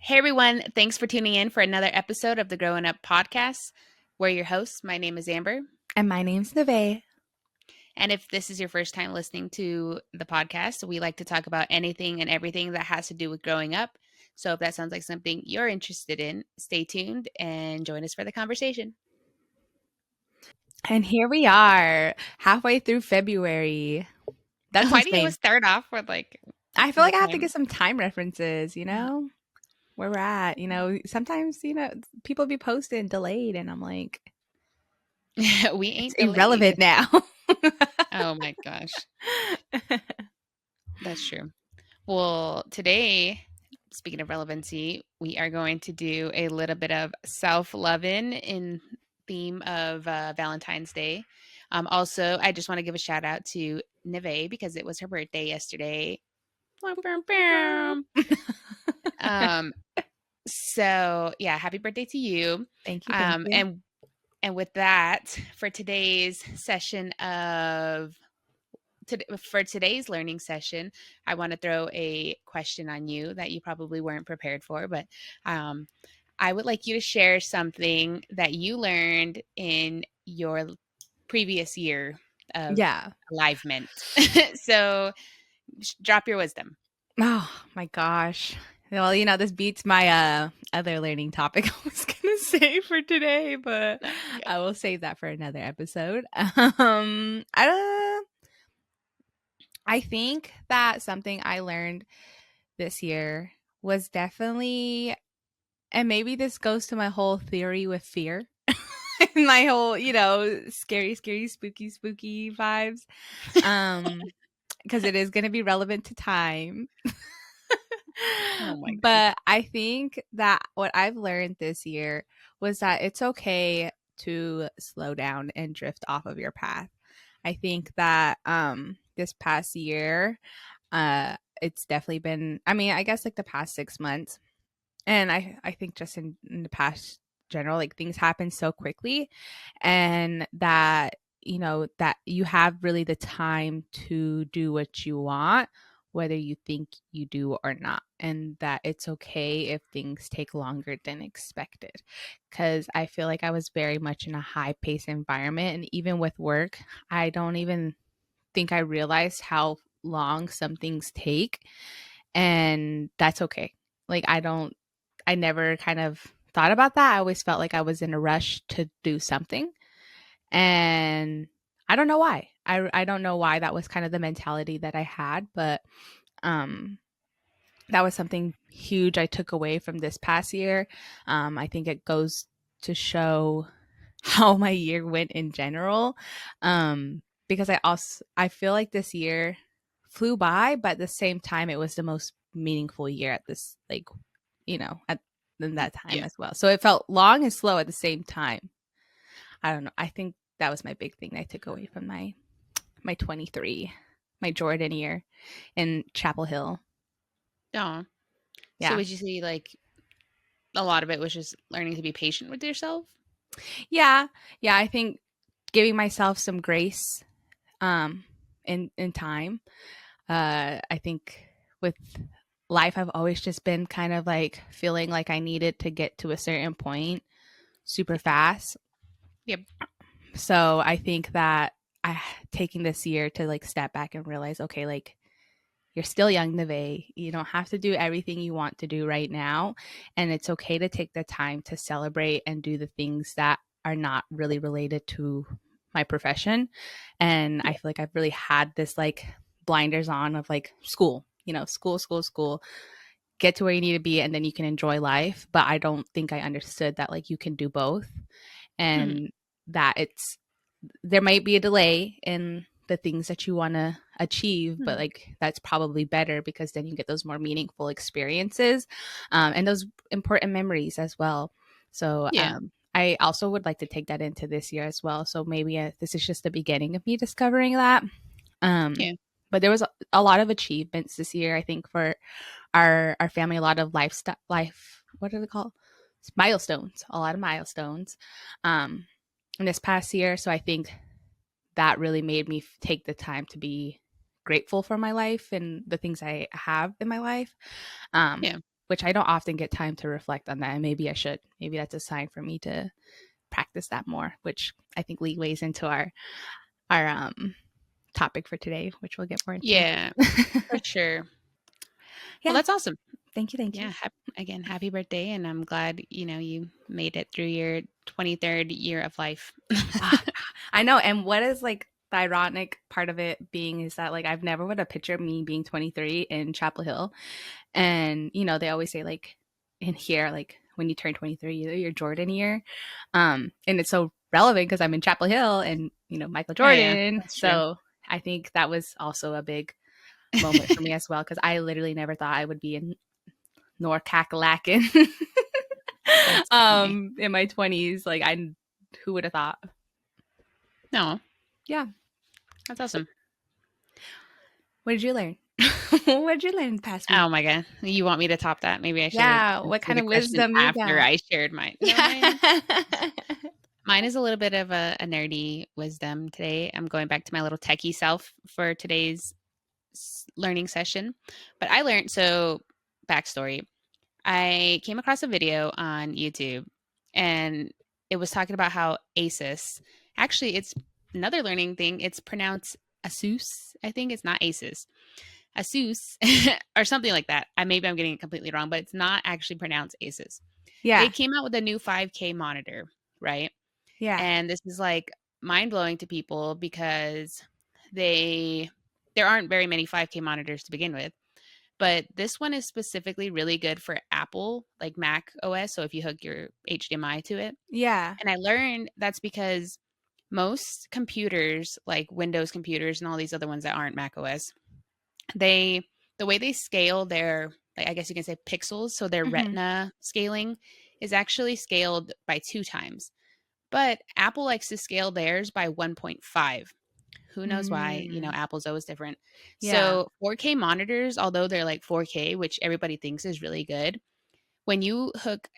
Hey everyone, thanks for tuning in for another episode of the Growin Up Podcast. We're your hosts. My name is Amber. And my name's Nevaeh. And if this is your first time listening to the podcast, we like to talk about anything and everything that has to do with growing up. So if that sounds like something you're interested in, stay tuned and join us for the conversation. And here we are, halfway through February. That's Why do you insane. always start off with I feel like the I have to time? get some time references, where we're at. Sometimes, people be posting delayed, and I'm like, We it's ain't irrelevant delayed. now. Oh my gosh. That's true. Well, today, speaking of relevancy, we are going to do a little bit of self-loving in theme of Valentine's Day. Also, I just want to give a shout out to Nevaeh because it was her birthday yesterday. Um, so yeah, happy birthday to you. Thank you. Thank you. And with that, for today's session for today's learning session, I want to throw a question on you that you probably weren't prepared for, but I would like you to share something that you learned in your previous year of Yeah. alignment. So drop your wisdom. Oh my gosh. Well, this beats my other learning topic I was gonna say for today, but I will save that for another episode. I think that something I learned this year was definitely, and maybe this goes to my whole theory with fear, my whole, scary, scary, spooky vibes. Because it is going to be relevant to time. Oh my goodness. But I think that what I've learned this year was that it's okay to slow down and drift off of your path. I think that this past year, it's definitely been, I guess like the past 6 months. And I think just in the past general, like things happen so quickly, and that, that you have really the time to do what you want, whether you think you do or not. And that it's okay if things take longer than expected. Because I feel like I was very much in a high paced environment. And even with work, I don't even think I realized how long some things take. And that's okay. Like, I never kind of thought about that. I always felt like I was in a rush to do something. And I don't know why. I don't know why that was kind of the mentality that I had, but that was something huge I took away from this past year. I think it goes to show how my year went in general. Because I feel like this year flew by, but at the same time it was the most meaningful year at this, like, at in that time Yeah. as well. So it felt long and slow at the same time. I don't know. I think that was my big thing I took away from my 23, my Jordan year in Chapel Hill. Oh. So Yeah. would you say a lot of it was just learning to be patient with yourself? Yeah. Yeah. I think giving myself some grace in time. I think with life, I've always just been kind of like feeling like I needed to get to a certain point super fast. Yep. So I think that I taking this year to like step back and realize, okay, like you're still young, Nevaeh. You don't have to do everything you want to do right now. And it's okay to take the time to celebrate and do the things that are not really related to my profession. And I feel like I've really had this like blinders on of like school, school, get to where you need to be, and then you can enjoy life. But I don't think I understood that like you can do both, and that there might be a delay in the things that you want to achieve, but like that's probably better because then you get those more meaningful experiences, and those important memories as well. So Yeah. I also would like to take that into this year as well. So maybe this is just the beginning of me discovering that. Yeah. But there was a lot of achievements this year, I think, for our family. A lot of what are they called? Milestones. A lot of milestones in this past year. So I think that really made me take the time to be grateful for my life and the things I have in my life. Yeah. which I don't often get time to reflect on that. And maybe I should. Maybe that's a sign for me to practice that more, which I think leads into our topic for today, which we'll get more into. Yeah, for sure. Yeah. Well, that's awesome. Thank you. Yeah. Again, happy birthday. And I'm glad, you made it through your 23rd year of life. I know. And what is like the ironic part of it being is that like I've never would have pictured me being 23 in Chapel Hill. And, they always say like in here, like when you turn 23, your Jordan year. And it's so relevant because I'm in Chapel Hill and, Michael Jordan. So I think that was also a big moment for me as well, because I literally never thought I would be in Norcack-Lackin in my 20s. Like who would have thought? No. Yeah. That's awesome. What did you learn? What did you learn past week? Oh my God. You want me to top that? Maybe I should. Yeah. What kind of wisdom you got? After I shared mine. Mine is a little bit of a nerdy wisdom today. I'm going back to my little techie self for today's learning session. But I learned, so backstory, I came across a video on YouTube and it was talking about how ASUS, actually it's another learning thing. It's pronounced ASUS. I think it's not ASUS. ASUS or something like that. Maybe I'm getting it completely wrong, but it's not actually pronounced ASUS. Yeah. They came out with a new 5K monitor, right? Yeah. And this is like mind-blowing to people because there aren't very many 5K monitors to begin with. But this one is specifically really good for Apple, like Mac OS. So if you hook your HDMI to it. Yeah. And I learned that's because most computers, like Windows computers and all these other ones that aren't Mac OS, the way they scale their, like, I guess you can say pixels, so their retina scaling is actually scaled by 2 times. But Apple likes to scale theirs by 1.5. Who knows why? Apple's always different. Yeah. So 4K monitors, although they're like 4K, which everybody thinks is really good, when you hook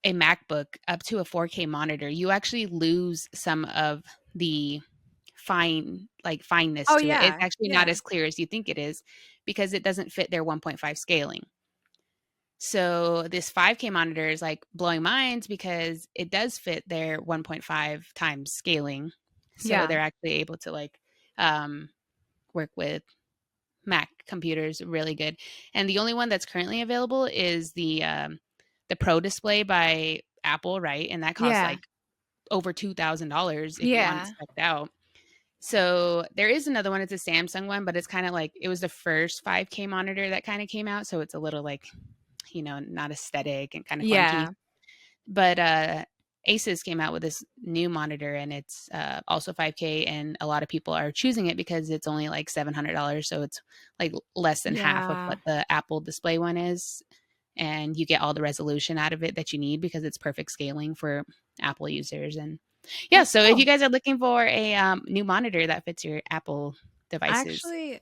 a MacBook up to a 4K monitor, you actually lose some of the fineness to it. It's actually not as clear as you think it is because it doesn't fit their 1.5 scaling. So this 5K monitor is like blowing minds because it does fit their 1.5 times scaling. So they're actually able to like work with Mac computers really good. And the only one that's currently available is the Pro Display by Apple, right? And that costs like over $2,000 if you want it spec'd out. So there is another one. It's a Samsung one, but it's kind of like, it was the first 5K monitor that kind of came out. So it's a little like, not aesthetic and kind of clunky. But Asus came out with this new monitor and it's also 5K, and a lot of people are choosing it because it's only like $700. So it's like less than half of what the Apple display one is. And you get all the resolution out of it that you need because it's perfect scaling for Apple users. And so if you guys are looking for a new monitor that fits your Apple devices. Actually,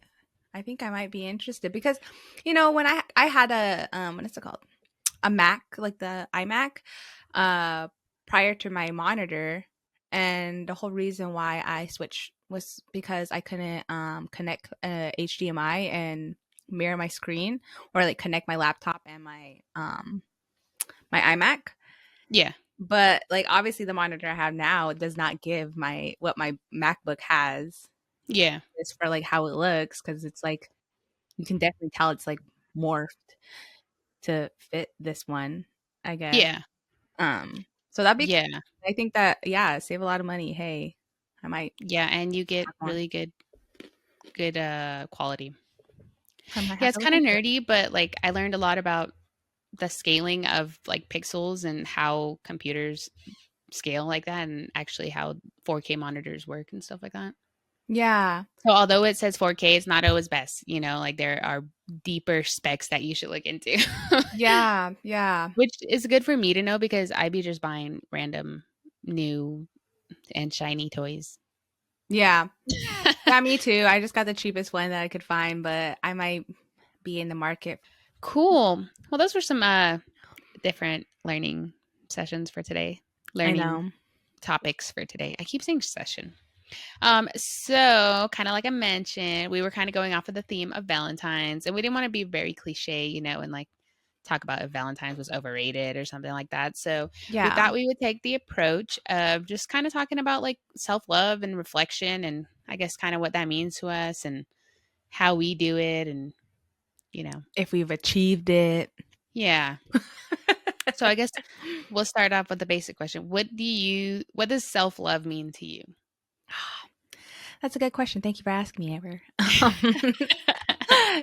I think I might be interested because, when I had a, what is it called? A Mac, like the iMac, prior to my monitor. And the whole reason why I switched was because I couldn't connect HDMI and mirror my screen, or like connect my laptop and my my iMac. Yeah. But like obviously the monitor I have now does not give what my MacBook has. Yeah. It's for like how it looks, because it's like you can definitely tell it's like morphed to fit this one, I guess. Yeah. So that'd be yeah. I think that save a lot of money. Hey, I might. Yeah, and you get really good quality. Yeah, it's kind of nerdy, but like I learned a lot about the scaling of like pixels and how computers scale like that, and actually how 4K monitors work and stuff like that. Yeah. So although it says 4K, it's not always best. Like there are deeper specs that you should look into. Yeah. Which is good for me to know because I'd be just buying random new and shiny toys. Yeah. Yeah, me too. I just got the cheapest one that I could find, but I might be in the market. Cool. Well, those were some different learning sessions for today. Learning topics for today. I keep saying session. So kind of like I mentioned, we were kind of going off of the theme of Valentine's, and we didn't want to be very cliche, and like talk about if Valentine's was overrated or something like that. So we Yeah. thought we would take the approach of just kind of talking about like self-love and reflection and I guess kind of what that means to us and how we do it and you know. If we've achieved it. Yeah. So I guess we'll start off with the basic question. What does self-love mean to you? That's a good question. Thank you for asking me, Amber.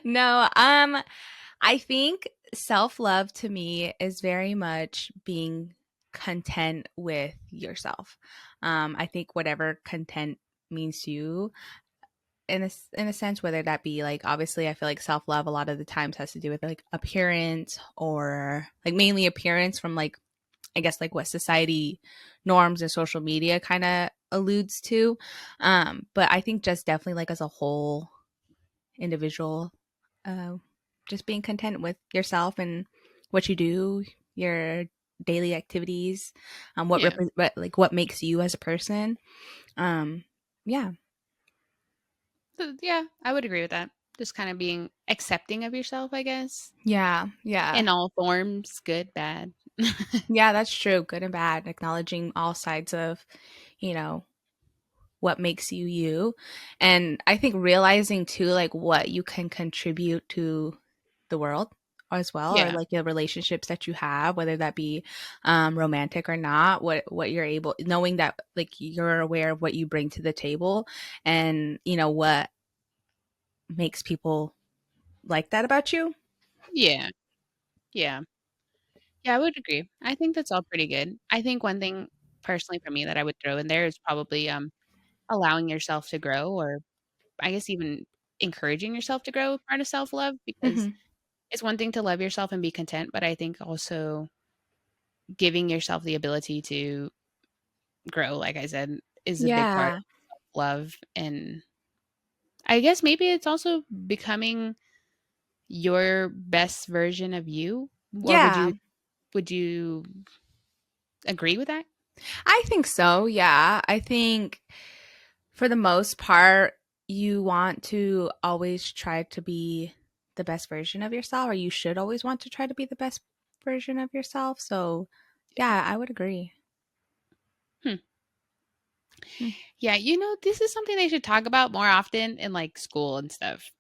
No, I think self-love to me is very much being content with yourself. I think whatever content means to you in a sense, whether that be like, obviously I feel like self-love a lot of the times has to do with like appearance, or like mainly appearance from like, I guess like what society norms and social media kind of alludes to. But I think just definitely like as a whole individual, uh, just being content with yourself and what you do, your daily activities, Yeah. what makes you as a person. Um, yeah, So, yeah, I would agree with that. Just kind of being accepting of yourself, I guess, yeah, yeah. in all forms, good, bad. Yeah, that's true. Good and bad, acknowledging all sides of, you know, what makes you you. And I think realizing too, like what you can contribute to the world as well, or Yeah. like the relationships that you have, whether that be romantic or not, what you're able, knowing that like you're aware of what you bring to the table, and you know what makes people like that about you. Yeah. Yeah. Yeah, I would agree. I think that's all pretty good. I think one thing personally for me that I would throw in there is probably allowing yourself to grow or I guess even encouraging yourself to grow part of self-love because Hmm. it's one thing to love yourself and be content, but I think also giving yourself the ability to grow, like I said, is a big part Yeah, of love. And I guess maybe it's also becoming your best version of you. Or yeah, would you agree with that? I think so. Yeah, I think for the most part, you want to always try to be the best version of yourself, or you should always want to try to be the best version of yourself. So, yeah, I would agree. Hmm. Hmm. Yeah, this is something they should talk about more often in like school and stuff.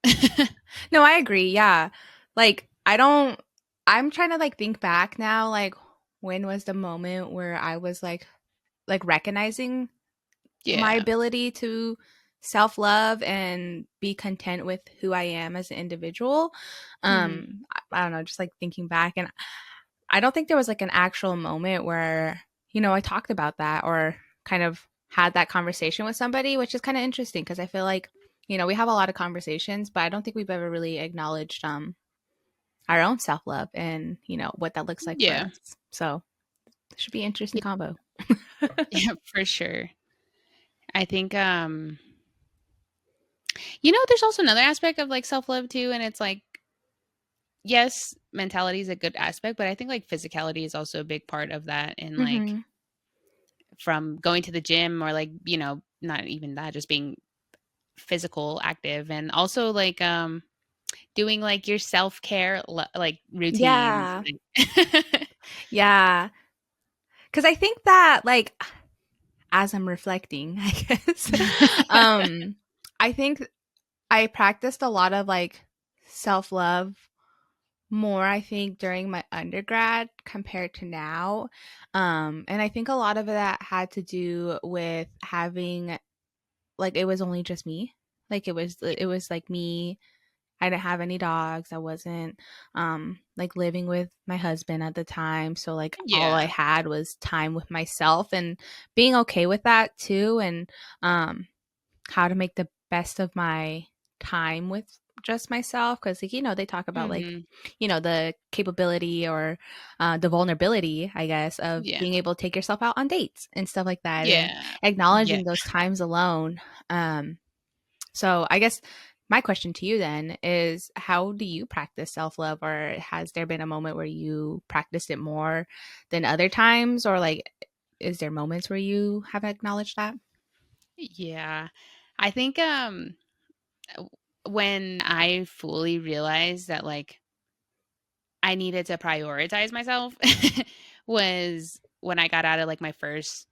No, I agree. Yeah. Like, I'm trying to like think back now, like, when was the moment where I was like recognizing my Yeah. ability to self love and be content with who I am as an individual. Hmm. I don't know, just like thinking back, and I don't think there was like an actual moment where, I talked about that or kind of had that conversation with somebody, which is kind of interesting because I feel like, we have a lot of conversations, but I don't think we've ever really acknowledged our own self love and, what that looks like for Yeah. us. So it should be an interesting combo. Yeah, for sure. I think there's also another aspect of like self-love too and it's like yes, mentality is a good aspect, but I think like physicality is also a big part of that and like Hmm. from going to the gym or like, not even that, just being physical active and also like doing like your self-care like routines. Yeah. Yeah. Because I think that, like, as I'm reflecting, I guess, um, I think I practiced a lot of like self love more, I think, during my undergrad compared to now. And I think a lot of that had to do with having, like, it was only just me. Like, it was like me. I didn't have any dogs. I wasn't like living with my husband at the time. So like all I Yeah. had was time with myself, and being okay with that too, and um how to make the best of my time with just myself, because like, they talk about like, Mhm. the capability or the vulnerability, I guess, of Yeah. being able to take yourself out on dates and stuff like that, and Yeah. Yeah. acknowledging those times alone. So I guess my question to you then is, how do you practice self-love, or has there been a moment where you practiced it more than other times, or like is there moments where you have acknowledged that? Yeah. I think w- when I fully realized that like I needed to prioritize myself was when I got out of like my first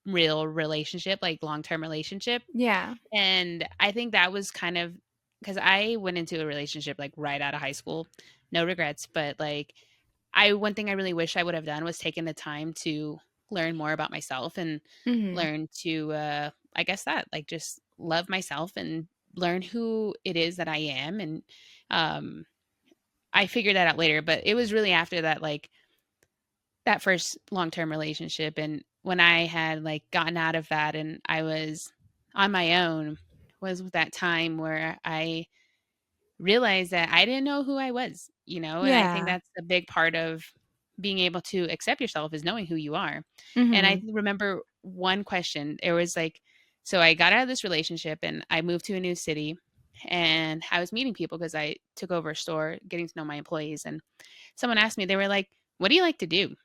real relationship, like long-term relationship. Yeah. And I think that was kind of because I went into a relationship like right out of high school. No regrets, but like one thing I really wish I would have done was taken the time to learn more about myself and Mhm. learn to I guess that like just love myself and learn who it is that I am. And um I figured that out later, but it was really after that, like that first long-term relationship. And when I had like gotten out of that and I was on my own, was that time where I realized that I didn't know who I was, you know. And I think Yeah. that's a big part of being able to accept yourself is knowing who you are. And I Mhm. remember one question, it was like, so I got out of this relationship and I moved to a new city, and I was meeting people because I took over a store, getting to know my employees. And someone asked me, they were like, "What do you like to do?"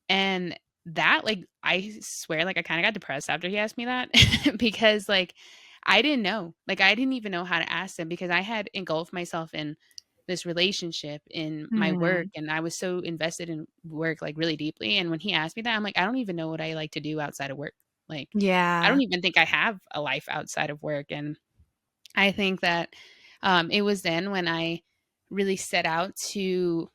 And that, like, I swear, like, I kind of got depressed after he asked me that because, like, I didn't know. Like, I didn't even know how to ask him because I had engulfed myself in this relationship, in my work, Mhm. and I was so invested in work, like, really deeply. And when he asked me that, I'm like, I don't even know what I like to do outside of work. Like, I Yeah. don't even think I have a life outside of work. And I think that it was then when I really set out to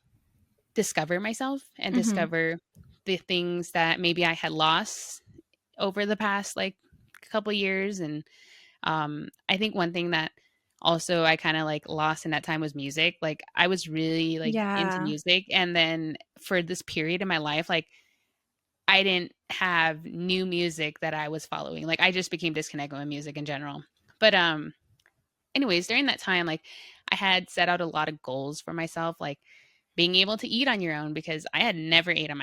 discover myself and Mhm. discover the things that maybe I had lost over the past like couple years. And I think one thing that also I kind of like lost in that time was music. Like I was really like into Yeah. music, and then for this period in my life, like I didn't have new music that I was following. Like I just became disconnected with music in general. But anyways, during that time, like I had set out a lot of goals for myself, like being able to eat on your own, because I had never ate on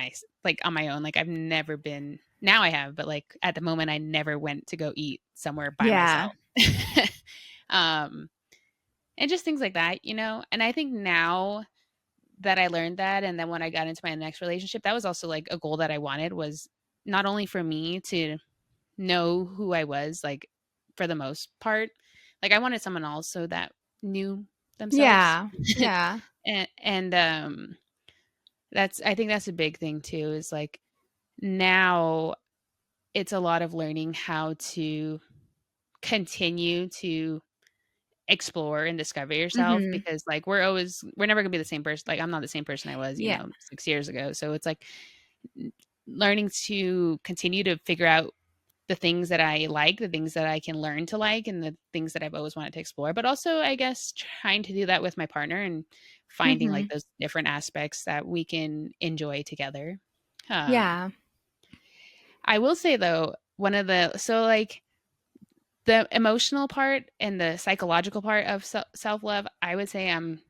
on my own. Like I've never been, now I have, but like at the moment I never went to go eat somewhere by Yeah. myself. um and just things like that, you know. And I think now that I learned that, and then when I got into my next relationship, that was also like a goal that I wanted, was not only for me to know who I was, like for the most part, like I wanted someone also that knew themselves. Yeah. Yeah. And that's, I think that's a big thing too, is like now it's a lot of learning how to continue to explore and discover yourself, Mhm. because like we're never gonna be the same person. Like I'm not the same person I was, you Yeah. know, 6 years ago. So it's like learning to continue to figure out the things that I like, the things that I can learn to like, and the things that I've always wanted to explore. But also, I guess, trying to do that with my partner and finding like Mhm. those different aspects that we can enjoy together. Um, Yeah. I will say though, one of the, so like the emotional part and the psychological part of self love, I would say I'm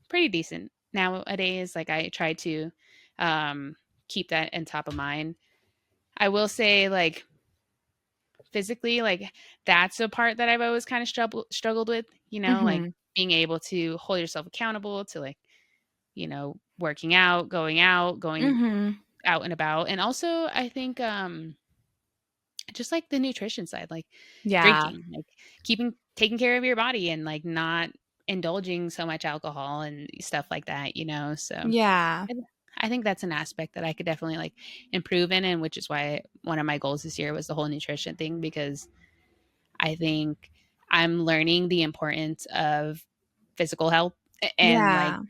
pretty decent nowadays. Like I try to um, keep that in top of mind. I will say, like, physically, like that's a part that I've always kind of struggled with, you know, like Mhm. being able to hold yourself accountable to, like, you know, working out, going Mhm. out and about. And also I think just like the nutrition side, like Yeah. drinking, like taking care of your body and like not indulging so much alcohol and stuff like that, you know. So Yeah. I I think that's an aspect that I could definitely like improve in, and which is why one of my goals this year was the whole nutrition thing, because I think I'm learning the importance of physical health, and like Yeah.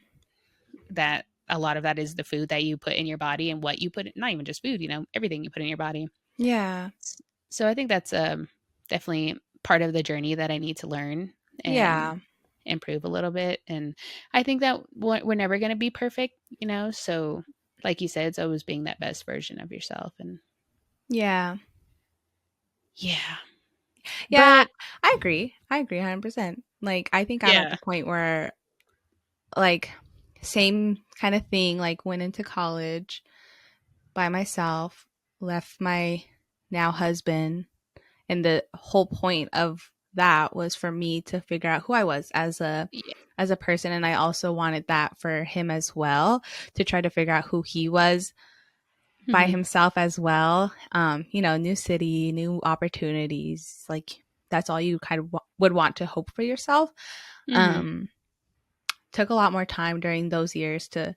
that a lot of that is the food that you put in your body and what you put in, not even just food, you know, everything you put in your body. Yeah. So I think that's definitely part of the journey that I need to learn and Yeah. improve a little bit. And I think that we're never going to be perfect, you know. So like you said, it's always being that best version of yourself. And Yeah. yeah, Yeah. but I agree. I agree 100%. Like I think I'm at yeah, the point where like same kind of thing, like went into college by myself, left my now husband, and the whole point of that was for me to figure out who I was yeah, as a person, and I also wanted that for him as well, to try to figure out who he was by hmm, himself as well. You know, new city, new opportunities, like that's all you kind of would want to hope for yourself. hmm, Um took a lot more time during those years to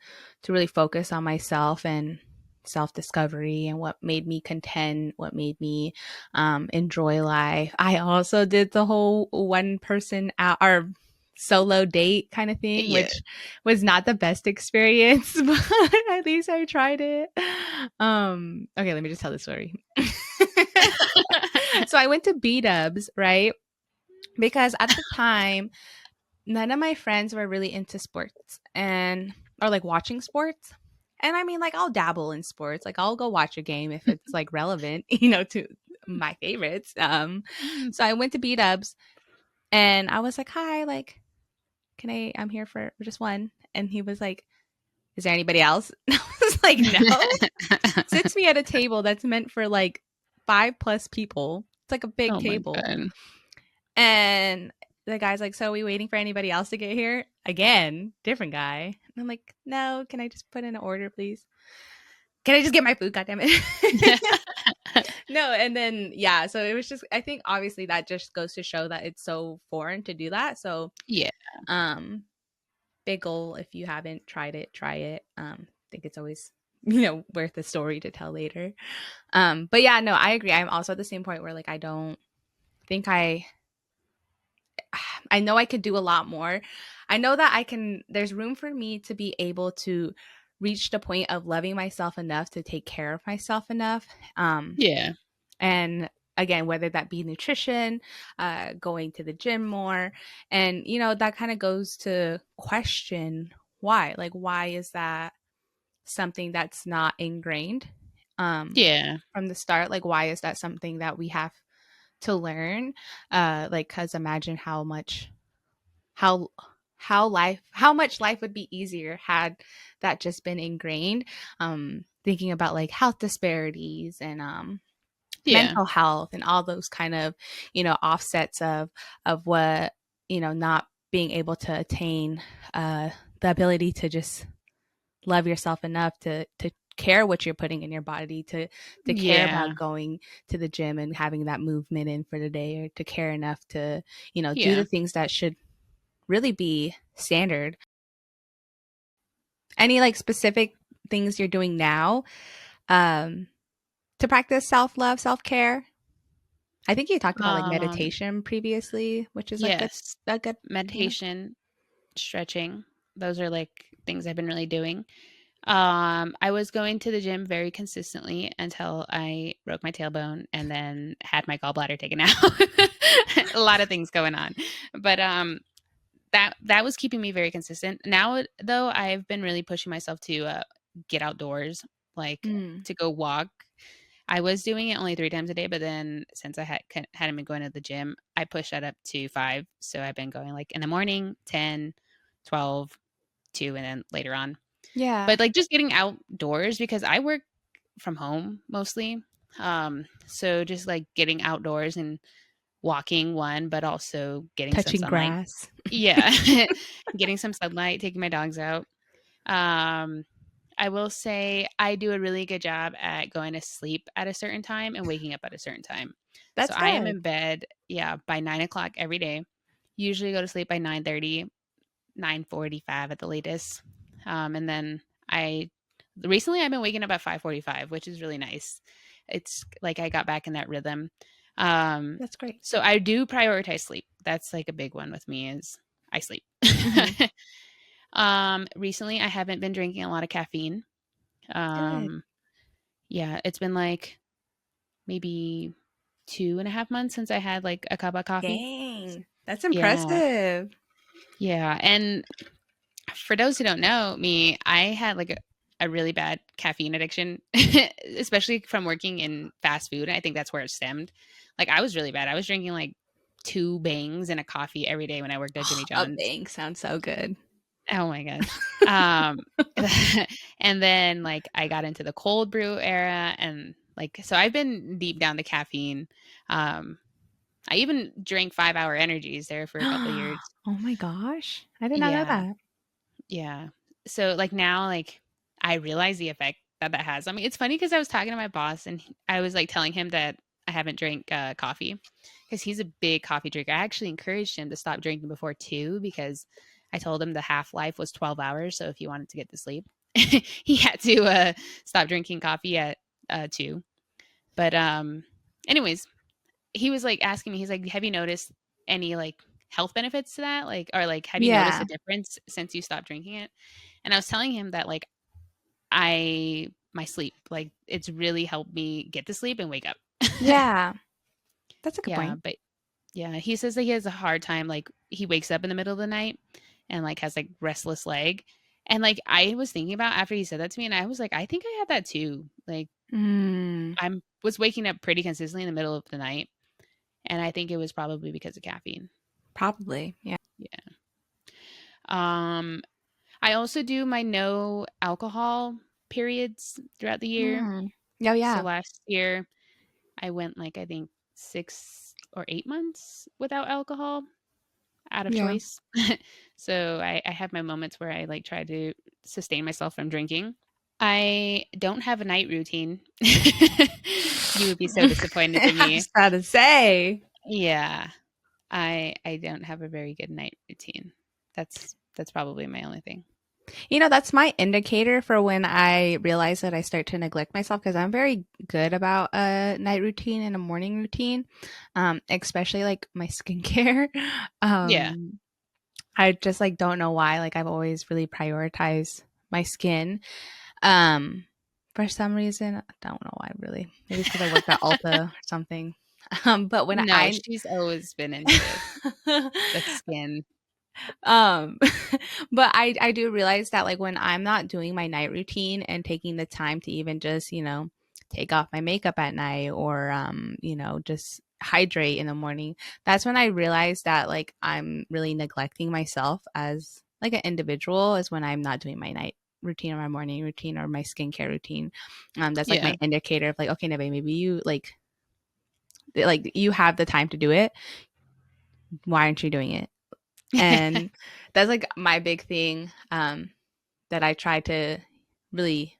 really focus on myself and self-discovery and what made me content, what made me enjoy life. I also did the whole one person out or solo date kind of thing, Yeah. which was not the best experience, but at least I tried it. Okay, let me just tell the story. So I went to B-Dubs, right? Because at the time, none of my friends were really into sports and or like watching sports. And I mean, like, I'll dabble in sports. Like, I'll go watch a game if it's like relevant, to my favorites. So I went to B Dubs and I was like, hi, like, I'm here for just one. And he was like, is there anybody else? And I was like, no. Sits me at a table that's meant for like 5+ people. It's like a big Oh my table. God. And the guy's like, so are we waiting for anybody else to get here? Again, different guy. And I'm like, no, can I just put in an order, please? Can I just get my food? God damn it. No, and then, yeah, so it was just, I think obviously that just goes to show that it's so foreign to do that. So, Yeah. big goal. If you haven't tried it, try it. I think it's always, worth a story to tell later. But yeah, no, I agree. I'm also at the same point where like, I don't think I know I could do a lot more. I know that there's room for me to be able to reach the point of loving myself enough to take care of myself enough. Yeah. And again, whether that be nutrition, going to the gym more. And, that kind of goes to question why. Like, why is that something that's not ingrained Yeah. from the start? Like, why is that something that we have to learn? Like, because imagine how much life would be easier had that just been ingrained. Thinking about like health disparities and Yeah. mental health and all those kind of offsets of what not being able to attain the ability to just love yourself enough to care what you're putting in your body, to care Yeah. about going to the gym and having that movement in for the day, or to care enough to do Yeah. the things that should really be standard. Any like specific things you're doing now um to practice self-love, self-care? I think you talked about like Um, meditation previously, which is yes. a good, Meditation, stretching. Those are like things I've been really doing. I was going to the gym very consistently until I broke my tailbone and then had my gallbladder taken out. A lot of things going on. But that was keeping me very consistent. Now though, I've been really pushing myself to get outdoors, like mm, to go walk. I was doing it only 3 times a day, but then since I hadn't been going to the gym, I pushed that up to 5. So I've been going like in the morning, 10, 12, 2, and then later on. yeah, But like just getting outdoors because I work from home mostly. So just like getting outdoors and walking one, but also getting some touching sunlight. grass. Yeah. Getting some sunlight, taking my dogs out. Um, I will say I do a really good job at going to sleep at a certain time and waking up at a certain time. So That's I am good. in bed, yeah, by 9 o'clock every day. Usually go to sleep by 9:30, 9:45 at the latest. And then I recently I've been waking up at 5:45, which is really nice. It's like I got back in that rhythm. Um, That's great. so I do prioritize sleep. That's like a big one with me is I sleep. Hmm. Recently I haven't been drinking a lot of caffeine. Good. Um, yeah, it's been like maybe 2.5 months since I had like a cup of coffee. Dang, that's Yeah. impressive. Yeah. And for those who don't know me, I had like a really bad caffeine addiction, especially from working in fast food. I think that's where it stemmed. Like I was really bad. I was drinking like 2 bangs and a coffee every day when I worked at Jimmy A John's. bang sounds so good. Oh my gosh. Um, and then like I got into the cold brew era and like so I've been deep down the caffeine. Um, I even drank 5 hour energies there for a couple of years. Oh my gosh, I did not know Yeah. that. Yeah. So like now like I realize the effect that has. I mean, it's funny because I was talking to my boss and I was like telling him that I haven't drank coffee because he's a big coffee drinker. I actually encouraged him to stop drinking before 2 because I told him the half-life was 12 hours, so if he wanted to get to sleep, he had to stop drinking coffee at 2. But anyways, he was like asking me, he's like, "Have you noticed any like health benefits to that? Like, or like, have you noticed a Yeah. difference since you stopped drinking it?" And I was telling him that like my sleep, like it's really helped me get to sleep and wake up. Yeah. That's a good Yeah, point. but yeah, he says that he has a hard time, like he wakes up in the middle of the night and like has like restless leg. And like I was thinking about after he said that to me, and I was like, I think I had that too. Like Mm, I'm was waking up pretty consistently in the middle of the night, and I think it was probably because of caffeine. probably. Yeah. Yeah. Um, I also do my no alcohol periods throughout the year. Mm. Oh, So yeah. last year I went like I think 6 or 8 months without alcohol out of Yeah. choice. So I have my moments where I like try to sustain myself from drinking. I don't have a night routine. You would be so disappointed in I me. was about to say. Yeah. I don't have a very good night routine. That's probably my only thing. That's my indicator for when I realize that I start to neglect myself because I'm very good about a night routine and a morning routine, especially like my skincare. Yeah. Um, I just like don't know why. Like I've always really prioritized my skin. Um, for some reason, I don't know why really. Maybe it's because I worked at Ulta or something. But when No, I she's always been into the skin. um but I do realize that like when I'm not doing my night routine and taking the time to even just take off my makeup at night or just hydrate in the morning, that's when I realize that like I'm really neglecting myself as like an individual, is when I'm not doing my night routine or my morning routine or my skincare routine. That's like Yeah. my indicator of like, okay, Nevaeh, maybe you like you have the time to do it, why aren't you doing it? And that's like my big thing, that I try to really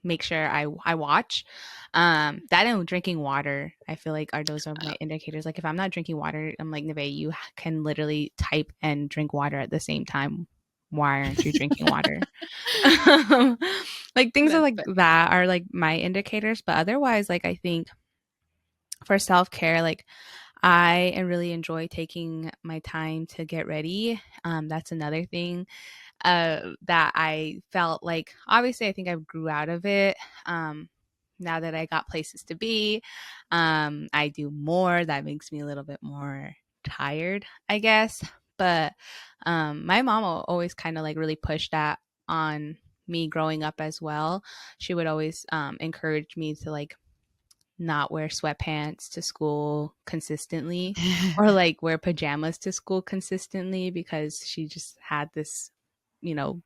make sure I watch. That and drinking water, I feel like are those are my indicators. Like if I'm not drinking water, I'm like, Nevaeh, you can literally type and drink water at the same time. Why aren't you drinking water? Like things That's like funny. that are like my indicators. But otherwise, like I think for self care, like I really enjoy taking my time to get ready. That's another thing that I felt like, obviously, I think I grew out of it. Now that I got places to be, I do more. That makes me a little bit more tired, I guess. But my mom always kind of like really pushed that on me growing up as well. She would always encourage me to like not wear sweatpants to school consistently or like wear pajamas to school consistently, because she just had this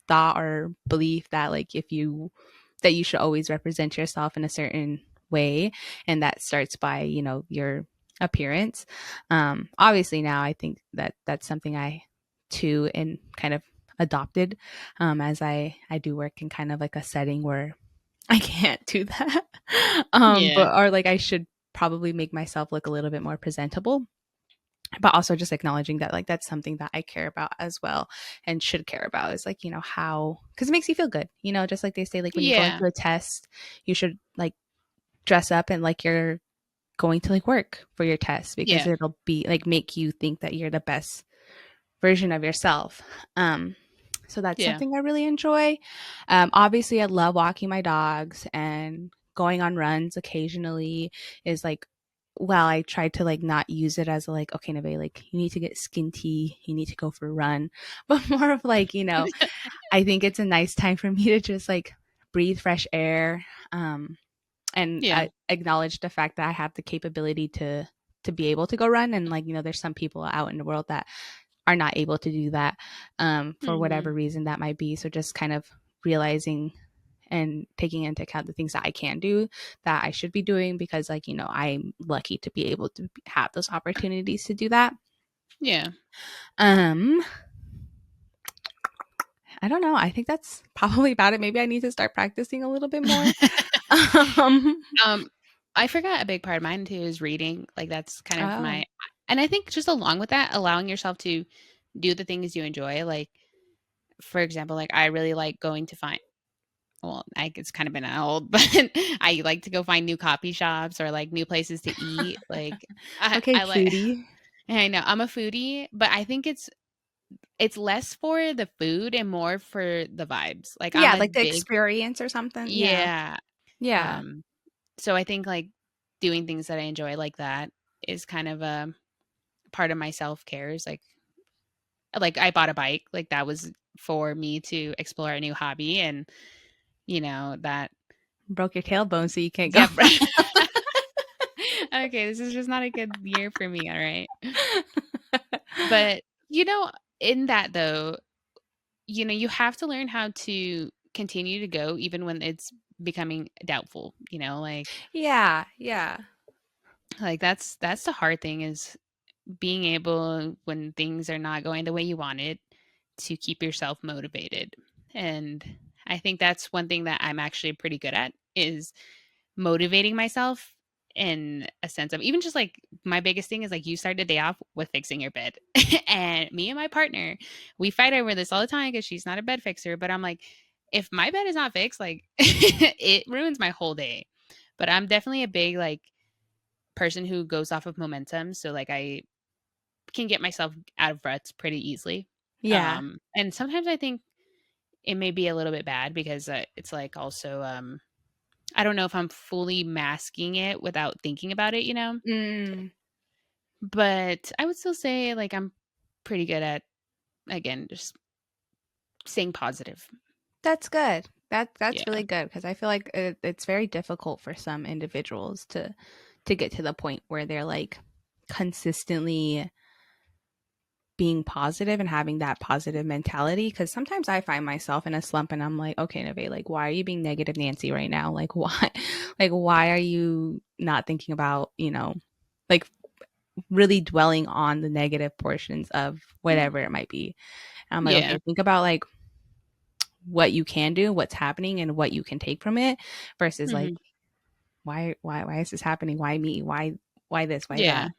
thought or belief that like if you that you should always represent yourself in a certain way, and that starts by your appearance. Obviously now I think that that's something I too and kind of adopted, as I do work in kind of like a setting where I can't do that. Yeah. But or like I should probably make myself look a little bit more presentable, but also just acknowledging that like that's something that I care about as well and should care about, is like, how, because it makes you feel good, just like they say, like when you go Yeah. into a test, you should like dress up and like you're going to like work for your test, because Yeah. it'll be like make you think that you're the best version of yourself. So that's Yeah. something I really enjoy. Obviously, I love walking my dogs and going on runs occasionally. Is like, well, I try to like not use it as a, like, okay, Nevaeh, like you need to get skin tea, you need to go for a run, but more of like, I think it's a nice time for me to just like breathe fresh air, and Yeah. acknowledge the fact that I have the capability to be able to go run. And like, there's some people out in the world that are not able to do that, for Mhm. whatever reason that might be. So just kind of realizing and taking into account the things that I can do that I should be doing, because like, I'm lucky to be able to have those opportunities to do that. Yeah. Um, I don't know. I think that's probably about it. Maybe I need to start practicing a little bit more. um, Um, I forgot a big part of mine too is reading. Like that's kind of oh, my, and I think just along with that, allowing yourself to do the things you enjoy. Like for example, like I really like going to find, well, I it's kind of been old, but I like to go find new coffee shops or like new places to eat. Like Okay, I like foodie. I know I'm a foodie, but I think it's less for the food and more for the vibes. Like I'm Yeah, a like the big experience or something. Yeah. yeah. Yeah. Um so I think like doing things that I enjoy like that is kind of a part of my self-care is like I bought a bike. Like that was for me to explore a new hobby and that Broke your tailbone so you can't go. yeah. Okay, this is just not a good year for me, all right? But, in that though, you have to learn how to continue to go even when it's becoming doubtful, Yeah, yeah. like that's the hard thing is being able when things are not going the way you wanted to keep yourself motivated. And I think that's one thing that I'm actually pretty good at is motivating myself in a sense of even just like my biggest thing is like you start the day off with fixing your bed. And me and my partner, we fight over this all the time because she's not a bed fixer. But I'm like, if my bed is not fixed, like it ruins my whole day. But I'm definitely a big like person who goes off of momentum. So like I can get myself out of ruts pretty easily. Yeah. And sometimes I think it may be a little bit bad because it's like also I don't know if I'm fully masking it without thinking about it. Mm, But I would still say like I'm pretty good at again just staying positive. that's good. That's Yeah. really good because I feel like it's very difficult for some individuals to get to the point where they're like consistently being positive and having that positive mentality. Because sometimes I find myself in a slump and I'm like, okay, Nevaeh, like why are you being negative Nancy right now? Like why, like why are you not thinking about like really dwelling on the negative portions of whatever it might be? And I'm like, Yeah. okay, think about like what you can do, what's happening, and what you can take from it, versus like Hmm. why is this happening? Why me? Why this? Why Yeah. that?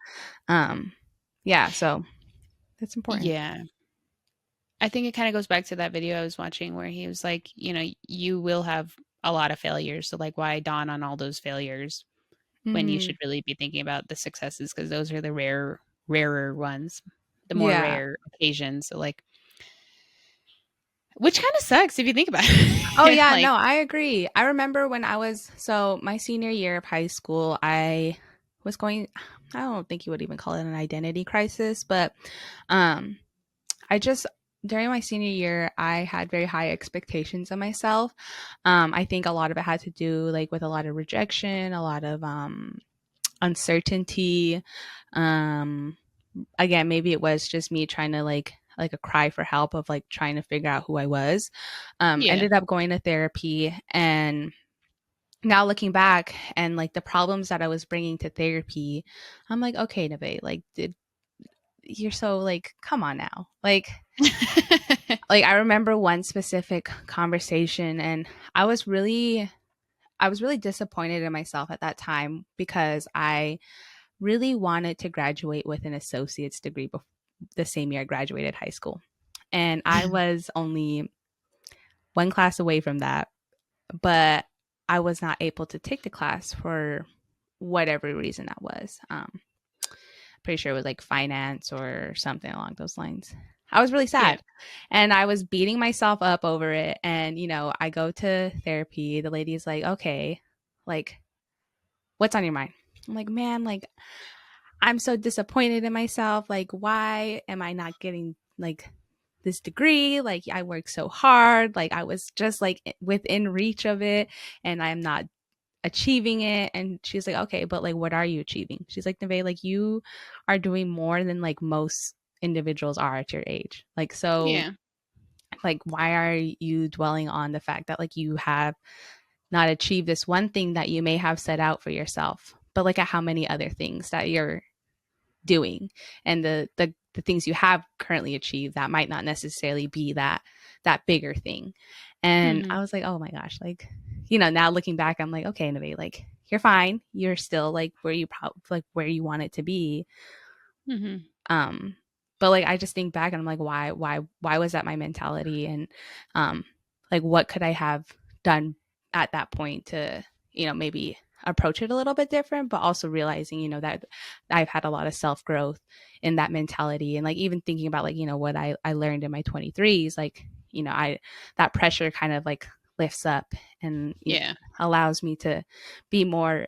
Um, yeah. So that's important. Yeah. I think it kind of goes back to that video I was watching where he was like, you will have a lot of failures. So like why dawn on all those failures when you Mm, should really be thinking about the successes because those are the rarer ones, the more yeah. rare occasions. So like which kind of sucks if you think about Oh it. yeah, Like no, I agree. I remember when I was so my senior year of high school, I was going I don't think you would even call it an identity crisis, but um I just during my senior year, I had very high expectations of myself. I think a lot of it had to do like with a lot of rejection, a lot of uncertainty. Um Again, maybe it was just me trying to like a cry for help of like trying to figure out who I was. yeah. Ended up going to therapy, and now looking back and like the problems that I was bringing to therapy, I'm like, okay, Nevaeh, like did you're so like come on now. Like I remember one specific conversation, and I was really disappointed in myself at that time because I really wanted to graduate with an associate's degree the same year I graduated high school. And I was only one class away from that, but I was not able to take the class for whatever reason that was. Pretty sure it was like finance or something along those lines. I was really Yeah. sad and I was beating myself up over it. And, I go to therapy. The lady's like, okay, like, what's on your mind? I'm like, man, like, I'm so disappointed in myself. Like, why am I not getting like this degree? Like, I worked so hard. Like, I was just like within reach of it and I'm not achieving it. And she's like, okay, but like, what are you achieving? She's like, Nevaeh, like, you are doing more than like most individuals are at your age. Like, so, Yeah. like, why are you dwelling on the fact that like you have not achieved this one thing that you may have set out for yourself? But like, at how many other things that you're doing and the things you have currently achieved that might not necessarily be that bigger thing. And I Hmm. was like, oh my gosh, like, now looking back, I'm like, okay, Nevaeh, like you're fine, you're still like where you probably like where you want it to be. Hmm. um but like I just think back and I'm like, why was that my mentality? And um like what could I have done at that point to, maybe approach it a little bit different, but also realizing, that I've had a lot of self growth in that mentality. And like even thinking about like, what I learned in my 23s, like, I that pressure kind of like lifts up and Yeah. allows me to be more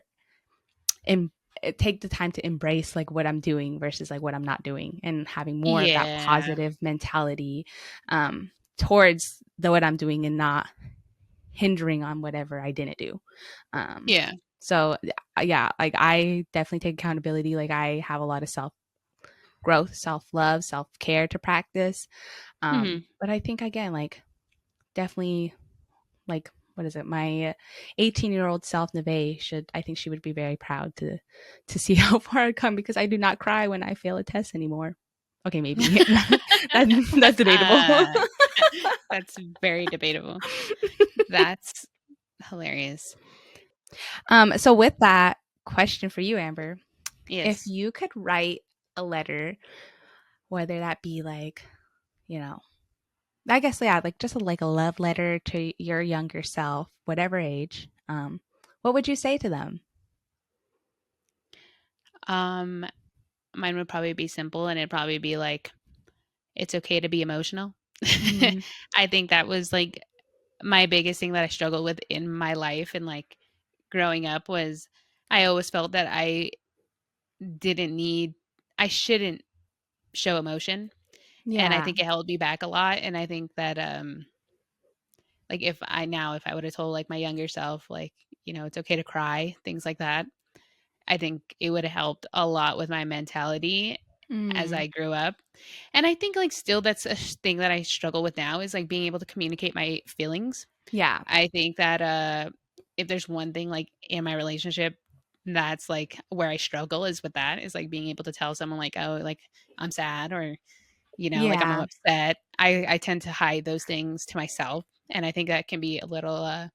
in take the time to embrace like what I'm doing versus like what I'm not doing, and having more of that Yeah. positive mentality towards what I'm doing, and not hindering on whatever I didn't do. Um, Yeah. so yeah, like I definitely take accountability. Like I have a lot of self growth, self love, self care to practice. Mhm. But I think again, like definitely like what is it? My 18-year-old self, Nevaeh, I think she would be very proud to see how far I've come, because I do not cry when I fail a test anymore. Okay, maybe that's debatable. That's very debatable. That's hilarious. So with that, question for you, Amber: if Yes. you could write a letter, whether that be like, you know, I guess yeah, like just like a love letter to your younger self, whatever age, what would you say to them? Um, Mine would probably be simple, and it'd probably be like, it's okay to be emotional. Mm, I think that was like my biggest thing that I struggled with in my life and like growing up was I always felt that didn't need I shouldn't show emotion. And I yeah, think it held me back a lot. And I think that like if I would have told like my younger self, like, it's okay to cry, things like that, I think it would have helped a lot with my mentality as mm, I grew up. And I think like still that's a thing that I struggle with now is like being able to communicate my feelings. yeah, I think that if there's one thing like in my relationship that's like where I struggle is with that is like being able to tell someone like, oh, like I'm sad or like I'm yeah, upset. I tend to hide those things to myself, and I think that can be a little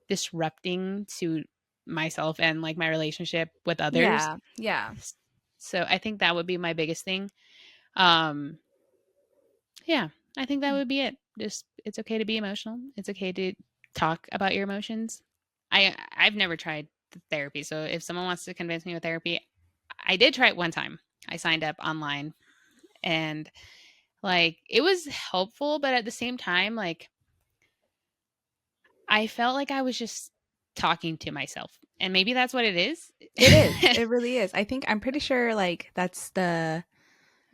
disrupting to myself and like my relationship with others. yeah, yeah, So I think that would be my biggest thing. Um yeah, I think that would be it. Just it's okay to be emotional. It's okay to talk about your emotions. I've never tried therapy, so if someone wants to convince me with therapy, I did try it one time. I signed up online and like it was helpful, but at the same time like I felt like I was just talking to myself. And maybe that's what it is. it is. It really is. I'm pretty sure like that's the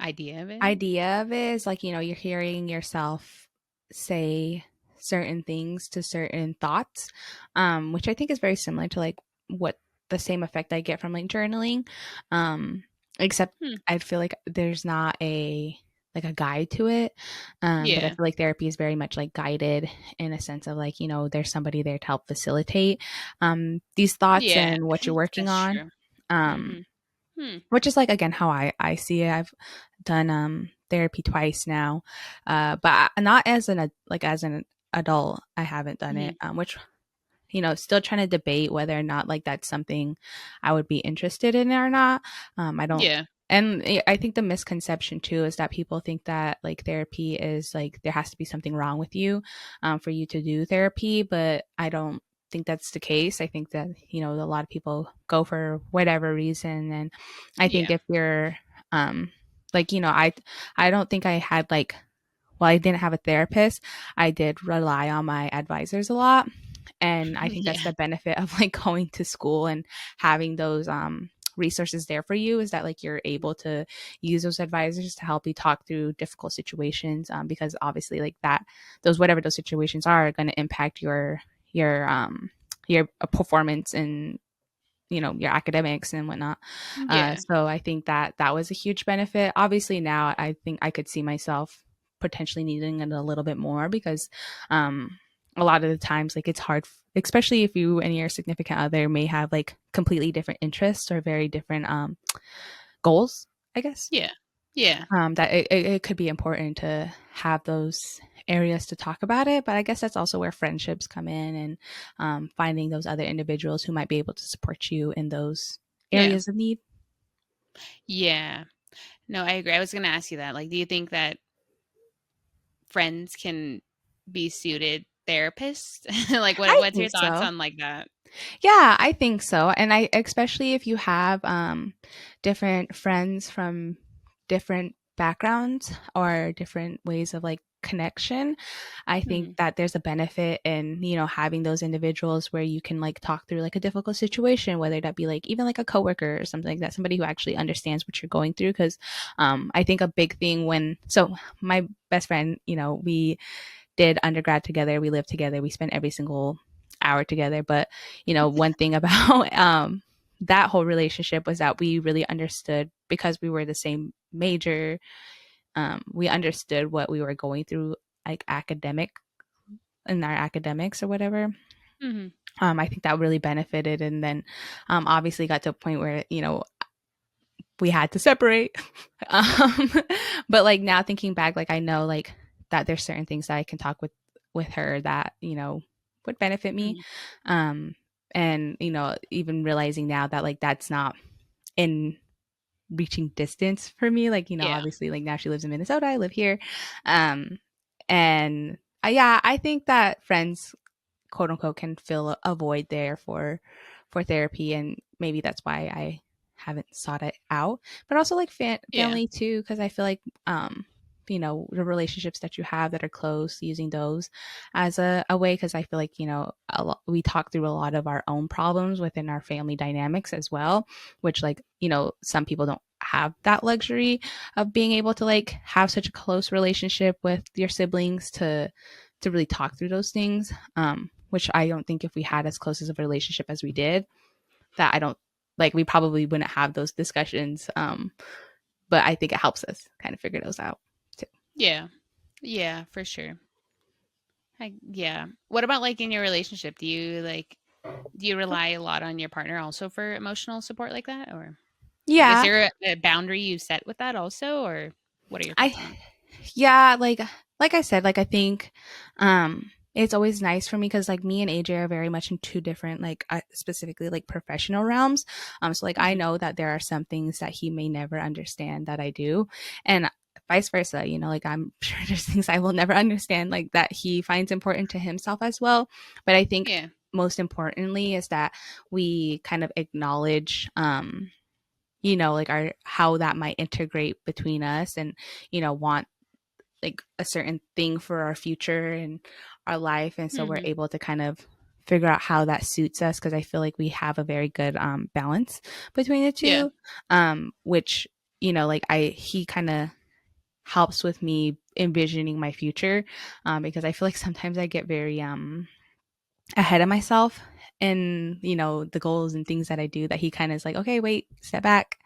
Idea of it. idea of it, is like, you're hearing yourself say certain things to certain thoughts, which I think is very similar to like what the same effect I get from like journaling. Except Hmm. I feel like there's not a guide to it. But I Yeah. feel like therapy is very much like guided, in a sense of like, there's somebody there to help facilitate these thoughts Yeah. and I what you're think working that's on. true. Um, Mhm. Hmm. which is like again how I see it. I've done therapy twice now, but not as like as an adult. I haven't done it, Mhm. which, still trying to debate whether or not like that's something I would be interested in or not. I don't. Yeah. And I think the misconception too is that people think that like therapy is like there has to be something wrong with you for you to do therapy, but I don't think that's the case. I think that, a lot of people go for whatever reason. And I think Yeah. if you're like, I don't think I had like, well, I didn't have a therapist. I did rely on my advisors a lot. And I think that's Yeah. the benefit of like going to school and having those resources there for you, is that like you're able to use those advisors to help you talk through difficult situations, because obviously like that those whatever those situations are going to impact your performance and your academics and whatnot. Yeah. So I think that that was a huge benefit. Obviously now I think I could see myself potentially needing it a little bit more, because um a lot of the times like it's hard, especially if you and your significant other may have like completely different interests or very different goals, I guess. Yeah. Yeah. That it could be important to have those areas to talk about it, but I guess that's also where friendships come in, and finding those other individuals who might be able to support you in those Yeah. areas of need. Yeah. No, I agree. I was going to ask you that. Like, do you think that friends can be suited therapists? Like, I what's your think thoughts so. on like that? Yeah, I think so. And I especially if you have different friends from different backgrounds or different ways of like connection, I think Hmm. that there's a benefit in, having those individuals where you can like talk through like a difficult situation, whether that be like even like a coworker or something like that, somebody who actually understands what you're going through. Because I think a big thing so my best friend, we did undergrad together. We lived together. We spent every single hour together. But, one thing about that whole relationship was that we really understood because we were the same major. We understood what we were going through, like in our academics or whatever. Hmm. I think that really benefited. And then obviously got to a point where, we had to separate. um, but like now thinking back, like I know like that there's certain things that I can talk with her that would benefit me. Hmm. Um, and even realizing now that like that's not in reaching distance for me. Like Yeah. obviously like now she lives in Minnesota, I live here, um, and yeah, I think that friends quote unquote can fill a void there for therapy, and maybe that's why I haven't sought it out. But also like Yeah. family too, because I feel like the relationships that you have that are close, using those as a way, because I feel like we talk through a lot of our own problems within our family dynamics as well, which like some people don't have that luxury of being able to like have such a close relationship with your siblings to really talk through those things, which I don't think if we had as close as a relationship as we did, that I don't like, we probably wouldn't have those discussions. But I think it helps us kind of figure those out too. Yeah. Yeah, for sure. Yeah. What about like in your relationship? Do you rely a lot on your partner also for emotional support like that? Or like, is Yeah, there a boundary you set with that also? Or what are your I thoughts on that? yeah, like I said, like I think it's always nice for me because like me and AJ are very much in two different like specifically like professional realms. So like I Hmm. know that there are some things that he may never understand that I do, and vice versa. Like I'm sure there's things I will never understand like that he finds important to himself as well. But I think Yeah. most importantly is that we kind of acknowledge like our how that might integrate between us, and want like a certain thing for our future and our life, and so we're Hmm. able to kind of figure out how that suits us, because I feel like we have a very good balance between the Yeah. two, which like I he kind of helps with me envisioning my future, because I feel like sometimes I get very ahead of myself and the goals and things that I do, that he kind of is like, okay, wait, step back,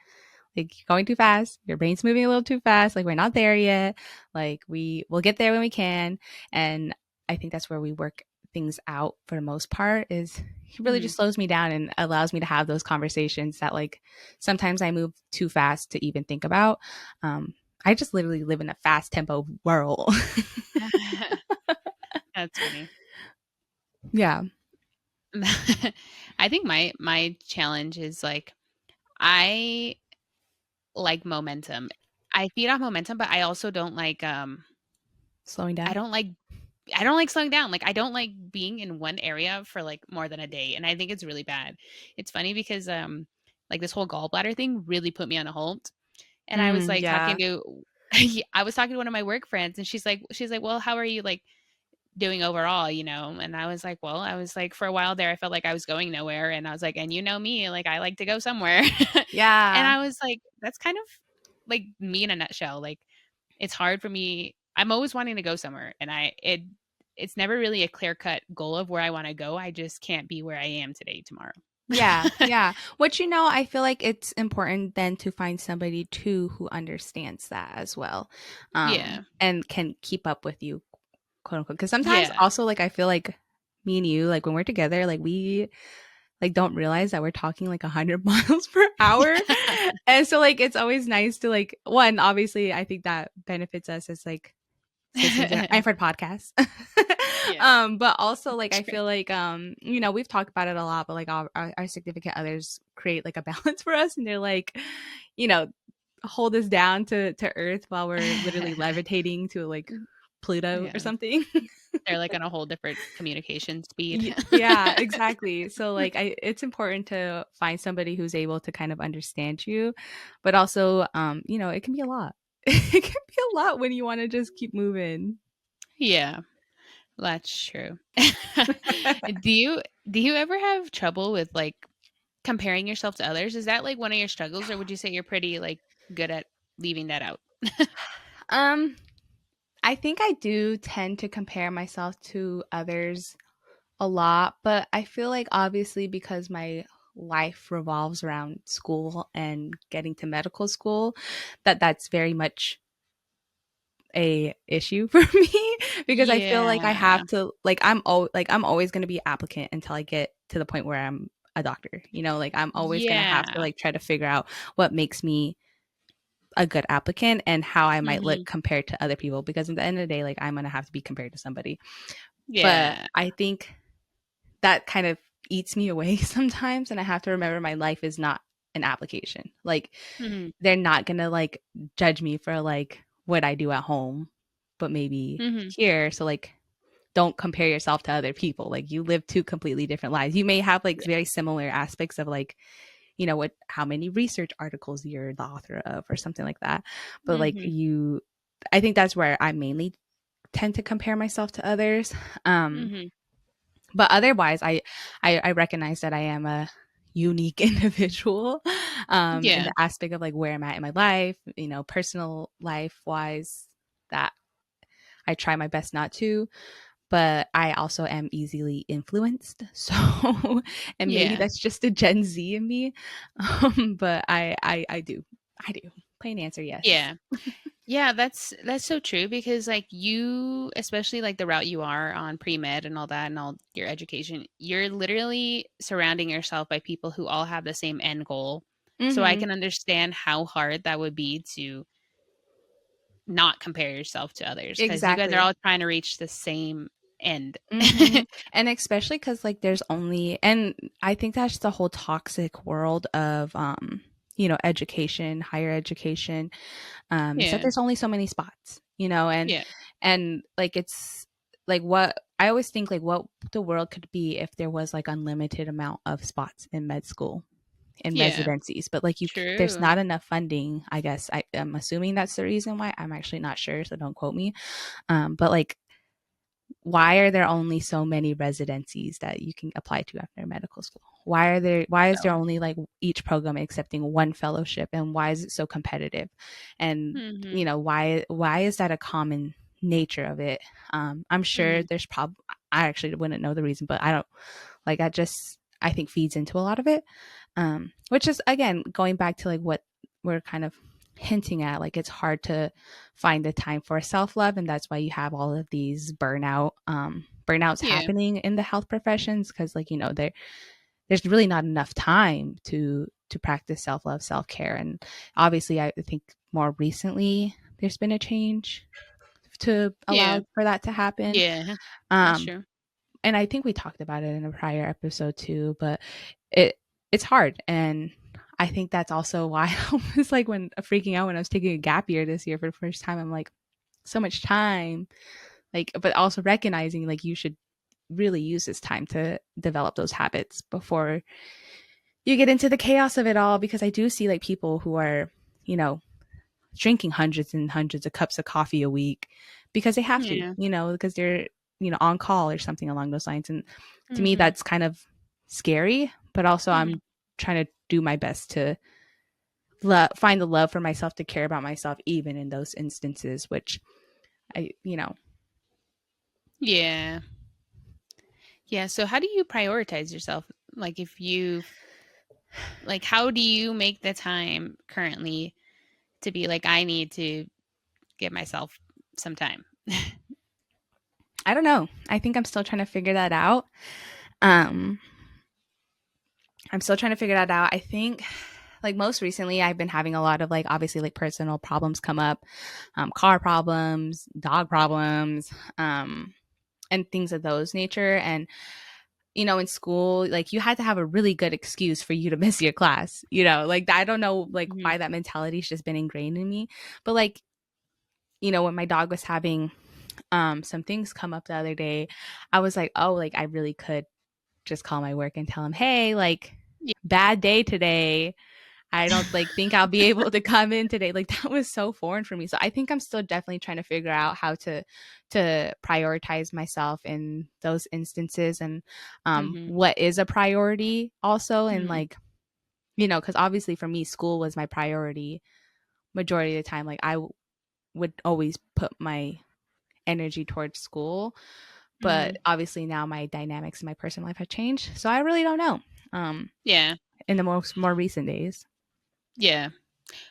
like you're going too fast, your brain's moving a little too fast, like we're not there yet, like we'll get there when we can. And I think that's where we work things out for the most part, is he really Hmm. just slows me down and allows me to have those conversations that like sometimes I move too fast to even think about. I just literally live in a fast tempo world. That's funny. Yeah. I think my challenge is like I like momentum. I feed off momentum, but I also don't like Slowing I down. don't like I don't like slowing down. Like I don't like being in one area for like more than a day. And I think it's really bad. It's funny because like this whole gallbladder thing really put me on a halt. And I was like talking Yeah. to I was talking to one of my work friends and she's like, "Well, how are you like doing overall, you know?" And I was like, "Well, I was like for a while there I felt like I was going nowhere." And I was like, "And you know me, like I like to go somewhere." And Yeah. I was like, that's kind of like me in a nutshell. Like it's hard for me. I'm always wanting to go somewhere and it's never really a clear-cut goal of where I want to go. I just can't be where I am today tomorrow. Yeah, yeah. Which, I feel like it's important then to find somebody too who understands that as well, Yeah. and can keep up with you, quote unquote. Because sometimes Yeah. also, like, I feel like me and you, like, when we're together, like, we like don't realize that we're talking like 100 miles per hour, and so like it's always nice to like one. Obviously, I think that benefits us as like sisters and for podcasts. Yeah. But also like I Sure. feel like we've talked about it a lot, but like our significant others create like a balance for us, and they're like, you know hold us down to Earth while we're literally levitating to like Pluto or Yeah. something. They're like on a whole different communication speed. Yeah, exactly. So like it's important to find somebody who's able to kind of understand you, but also you know, it can be a lot. It can be a lot when you want to just keep moving. Yeah, that's true. Do you ever have trouble with like comparing yourself to others? Is that like one of your struggles, or would you say you're pretty like good at leaving that out? Um I think I do tend to compare myself to others a lot, but I feel like obviously because my life revolves around school and getting to medical school, that's very much a issue for me because I feel like I Yeah. have to like I'm always going to be applicant until I get to the point where I'm a doctor. You know, like I'm always going to have to Yeah. like try to figure out what makes me a good applicant and how I might look Mhm. compared to other people because at the end of the day like I'm going to have to be compared to somebody. But Yeah. I think that kind of eats me away sometimes and I have to remember my life is not an application. Like Mhm. they're not going to like judge me for like what I do at home, but maybe Mhm. here. So like don't compare yourself to other people. Like you live two completely different lives. You may have like Yeah. very similar aspects of like, you know, what how many research articles you're the author of or something like that. But like Mhm. you I think that's where I mainly tend to compare myself to others. Um Mhm. but otherwise I recognize that I am a unique individual in Yeah. the aspect of like where I'm at in my life, you know, personal life wise, that I try my best not to, but I also am easily influenced. So and maybe Yeah. that's just a Gen Z in me. But I do. I do. Plain answer, yes. Yeah. Yeah, that's so true because like you, especially like the route you are on pre-med and all that and all your education, you're literally surrounding yourself by people who all have the same end goal. So I Mhm. can understand how hard that would be to not compare yourself to others because you guys are Exactly. all trying to reach the same end. Mhm. And especially cuz like there's only and I think that's the whole toxic world of you know, education, higher education, is that Yeah. there's only so many spots, you know, Yeah. and like it's like what I always think like what the world could be if there was like unlimited amount of spots in med school in Yeah. residencies, but like there's True. not enough funding. I guess I am assuming that's the reason why. I'm actually not sure, so don't quote me. But like why are there only so many residencies that you can apply to after medical school? Why is there So. only like each program accepting one fellowship, and why is it so competitive? And you Mhm. know, why is that a common nature of it? I'm sure Mhm. there's I actually wouldn't know the reason, but I don't like that just I think feeds into a lot of it. Which is again going back to like what we're kind of hinting at, like it's hard to find the time for self-love, and that's why you have all of these burnouts Yeah. happening in the health professions because like you know there's really not enough time to practice self-love, self-care. And obviously I think more recently there's been a change to Yeah. allow for that to happen. Yeah. That's um true. and I think we talked about it in a prior episode too, but it it's hard. And I think that's also why I was like when freaking out when I was taking a gap year this year for the first time. I'm like, so much time. Like, but also recognizing like you should really use this time to develop those habits before you get into the chaos of it all. Because I do see like people who are, you know, drinking hundreds and hundreds of cups of coffee a week because they have to, Yeah. you know, because they're, you know, on call or something along those lines. And to me, Mhm. that's kind of scary, but also Mhm. I'm trying to do my best to find the love for myself to care about myself, even in those instances, which I, you know, Yeah. Yeah, so how do you prioritize yourself? Like if you like how do you make the time currently to be like I need to give myself some time? I don't know. I think I'm still trying to figure that out. Um, I'm still trying to figure that out. I think like most recently I've been having a lot of like obviously like personal problems come up, car problems, dog problems, and things of those nature. And in school, like you had to have a really good excuse for you to miss your class, like I don't know like Mhm. why that mentality's just been ingrained in me. But like, when my dog was having some things come up the other day, I was like, oh, like I really could just call my work and tell him, hey, like Yeah. bad day today. I don't like think I'll be able to come in today. Like that was so foreign for me. So I think I'm still definitely trying to figure out how to prioritize myself in those instances, and Mhm. what is a priority also, and Mhm. like, because obviously for me school was my priority majority of the time. Like would always put my energy towards school, but Mhm. obviously now my dynamics in my personal life have changed. So I really don't know. Um Yeah. in the more recent days. Yeah.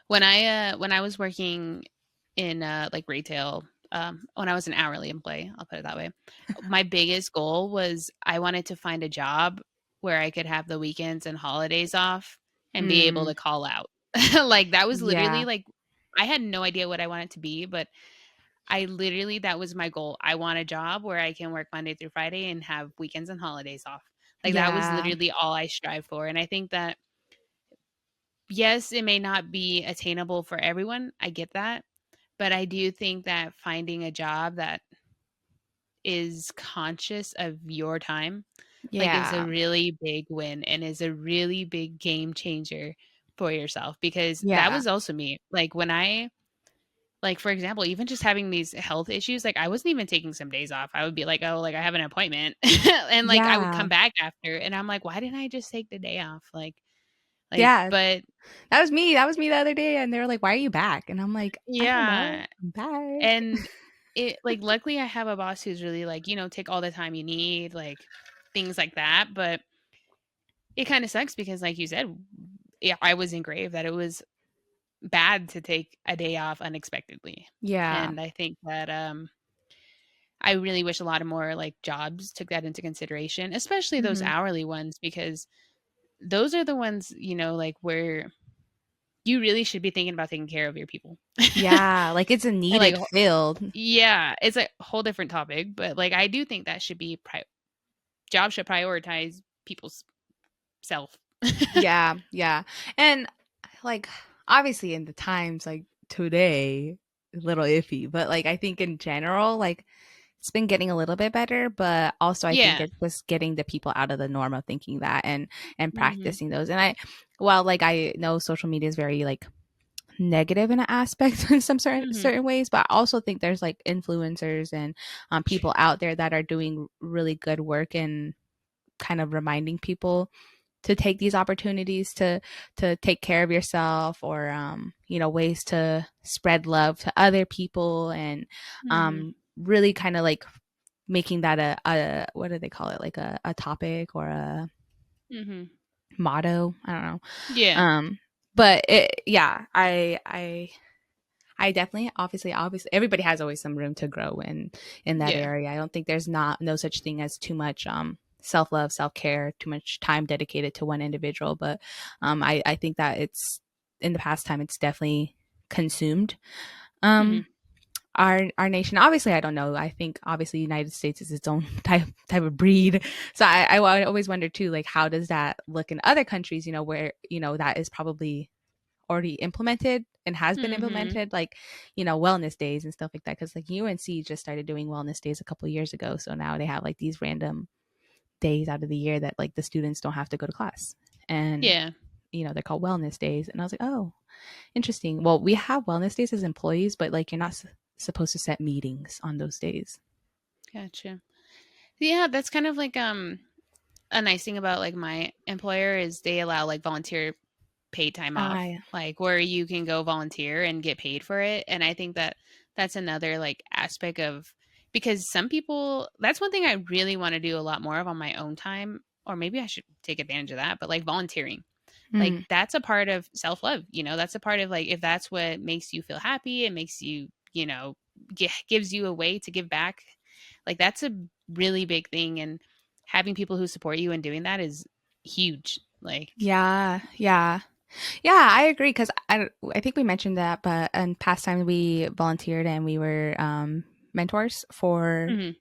When I was working in like retail, when I was an hourly employee, I'll put it that way. My biggest goal was I wanted to find a job where I could have the weekends and holidays off and be able Mm, to call out. Like that was literally yeah. like I had no idea what I wanted to be, but I literally that was my goal. I want a job where I can work Monday through Friday and have weekends and holidays off. Like that was Yeah. literally all I strive for. And I think that yes, it may not be attainable for everyone. I get that. But I do think that finding a job that is conscious of your time, like, is a Yeah. really big win and is a really big game changer for yourself because that Yeah. was also me. Like, when I like, for example, even just having these health issues, like, I wasn't even taking some days off. I would be like, "Oh, like, I have an appointment." And, like, I would Yeah. come back after, and I'm like, "Why didn't I just take the day off?" Yeah. But That was me. That was me the other day. And they were like, why are you back? And I'm like, I don't know. yeah. I'm back. And it like, luckily, I have a boss who's really like, take all the time you need, like, things like that, but it kinda sucks because, like you said, yeah, I was engraved that it was bad to take a day off unexpectedly, Yeah. and I think that, I really wish a lot of more, like, jobs took that into consideration, especially those Hmm. hourly ones because those are the ones, like, where you really should be thinking about taking care of your people. Yeah. Like it's a And, like, needed field. yeah, it's a whole different topic, but, like, I do think that should be jobs should prioritize people's self. Yeah. Yeah. And like, obviously in the times like today, a little iffy, but like I think in general, like it's been getting a little bit better, but also I think Yeah. it's just getting the people out of the norm of thinking that, and Mhm. practicing those. And well, like I know social media is very like negative in an aspect in some Mhm. certain ways, but I also think there's like influencers and people out there that are doing really good work and kind of reminding people to take these opportunities to take care of yourself, or ways to spread love to other people, and Mhm. really kind of like making that a what do they call it, like a topic or a Mhm. motto, I don't know. Yeah. But yeah, I definitely, obviously, everybody has always some room to grow in that Yeah. area. I don't think there's not no such thing as too much self love, self care, too much time dedicated to one individual. But I think that it's in the past time it's definitely consumed Mhm. um our nation. Obviously, I don't know. I think obviously United States is its own type of breed. So I always wonder too, like how does that look in other countries? Where that is probably already implemented and has been Mhm. implemented, like wellness days and stuff like that, because like UNC just started doing wellness days a couple of years ago, so now they have like these random days out of the year that like the students don't have to go to class, and Yeah. they're called wellness days. And I was like, oh, interesting. Well, we have wellness days as employees, but like you're not supposed to set meetings on those days. Gotcha. Yeah, that's kind of like, a nice thing about, like, my employer is they allow, like, volunteer paid time off, I like, where you can go volunteer and get paid for it, and I think that that's another, like, aspect of because some people that's one thing I really wanna do a lot more of on my own time, or maybe I should take advantage of that, but, like, volunteering. Like, mm, that's a part of self-love, that's a part of, like, if that's what makes you feel happy, it makes you, gives you a way to give back, like, that's a really big thing, and having people who support you in doing that is huge, like yeah, yeah. Yeah, I agree, because I think we mentioned that, but in past time we volunteered and we were mentors for Mhm.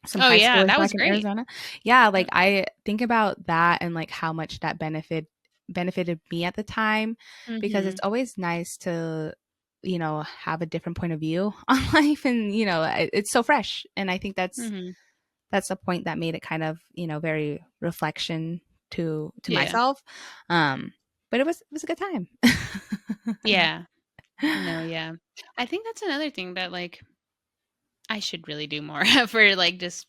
some Oh high yeah, schoolers that was back in great. Arizona. Yeah, Yeah. like I think about that and like how much that benefited me at the time, because Mm-hmm. it's always nice to, have a different point of view on life, and it's so fresh. And I think Mm-hmm. that's a point that made it kind of, very reflection to Yeah. myself. Um but it was a good time. Yeah. No, yeah. I think that's another thing that like I should really do more for like just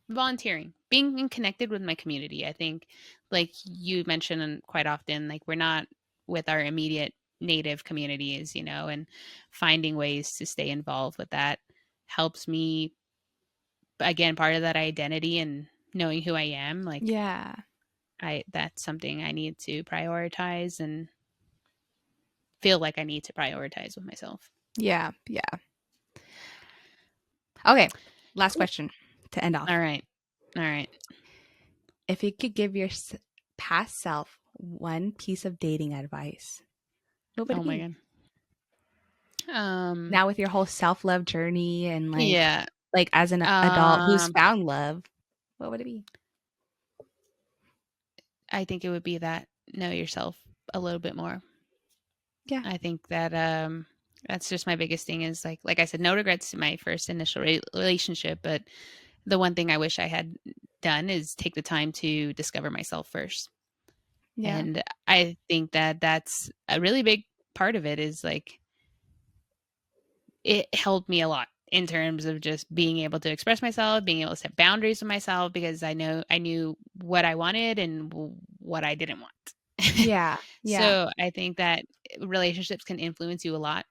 volunteering, being connected with my community. I think, like you mentioned quite often, like we're not with our immediate native communities, and finding ways to stay involved with that helps me, again, part of that identity and knowing who I am. Like, Yeah. that's something I need to prioritize and feel like I need to prioritize with myself. Yeah. Yeah. Okay. Last Cool. question to end All off. right. All right. If you could give your past self one piece of dating advice, what would Oh it my be? God. Um, Now with your whole self-love journey and yeah. like as an adult who's Um, found love, what would it be? I think it would be that know yourself a little bit more. Yeah. I think that that's just my biggest thing is like I said, no regrets in my first initial relationship, but the one thing I wish I had done is take the time to discover myself first. Yeah. And I think that that's a really big part of it is like it helped me a lot in terms of just being able to express myself, being able to set boundaries with myself because I knew what I wanted and what I didn't want. Yeah. Yeah. So I think that relationships can influence you a lot.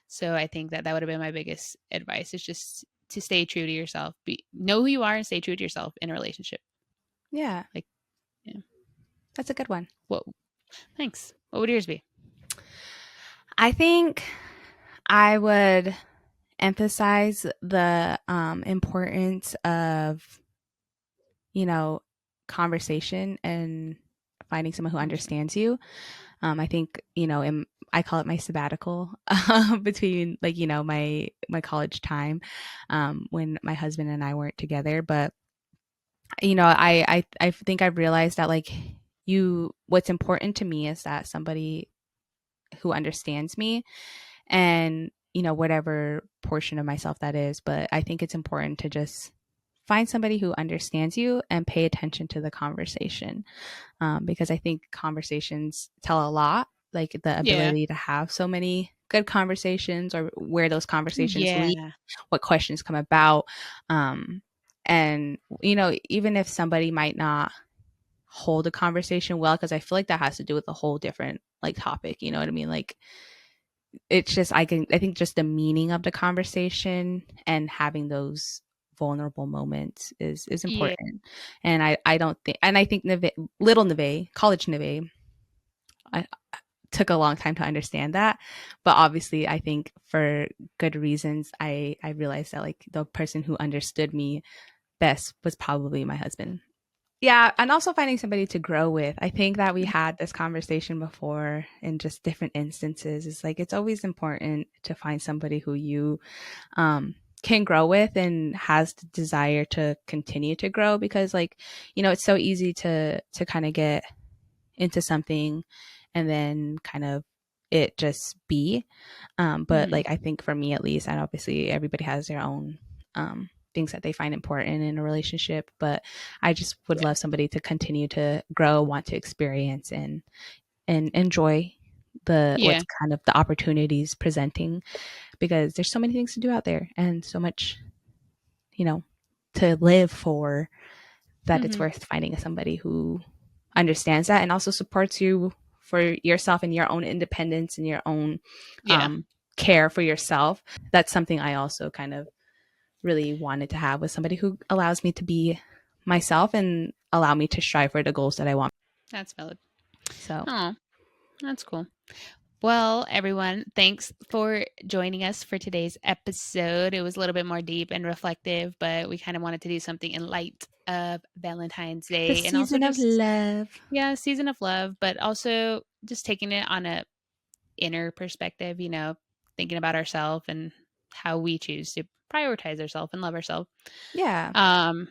So I think that that would have been my biggest advice is just to stay true to yourself. Know who you are and stay true to yourself in a relationship. Yeah. Like, yeah. That's a good one. What? Thanks. What would yours be? I think I would emphasize the importance of, you know, conversation and finding someone who Okay. understands you. I think, I call it my sabbatical between like, my college time, when my husband and I weren't together. But, I think I've realized that like what's important to me is that somebody who understands me, and, whatever portion of myself that is. But I think it's important to just find somebody who understands you and pay attention to the conversation, because I think conversations tell a lot, like the Yeah. ability to have so many good conversations or where those conversations lead, Yeah. what questions come about. And, even if somebody might not hold a conversation well, because I feel like that has to do with a whole different like topic, you know what I mean? Like it's just I think just the meaning of the conversation and having those vulnerable moments is Yeah. important. And I don't think, and I think little Nevaeh, college Nevaeh, I took a long time to understand that. But obviously I think for good reasons, I realized that like the person who understood me best was probably my husband. Yeah, and also finding somebody to grow with. I think that we had this conversation before in just different instances. It's like it's always important to find somebody who you can grow with and has the desire to continue to grow, because like, it's so easy to kind of get into something and then kind of it just be. But Mm-hmm. like I think for me at least, and obviously everybody has their own things that they find important in a relationship, but I just would Yeah. love somebody to continue to grow, want to experience, and enjoy the Yeah. what's kind of the opportunities presenting, because there's so many things to do out there and so much, you know, to live for, that it's Mm-hmm. worth finding somebody who understands that and also supports you for yourself and your own independence and your own Yeah. care for yourself. That's something I also kind of really wanted to have, with somebody who allows me to be myself and allow me to strive for the goals that I want. That's valid. So Oh, that's cool. Well, everyone, thanks for joining us for today's episode. It was a little bit more deep and reflective, but we kind of wanted to do something in light of Valentine's the Day and also season of just, love. yeah, season of love, but also just taking it on a inner perspective, thinking about ourselves and how we choose to prioritize ourselves and love ourselves. Yeah. Um,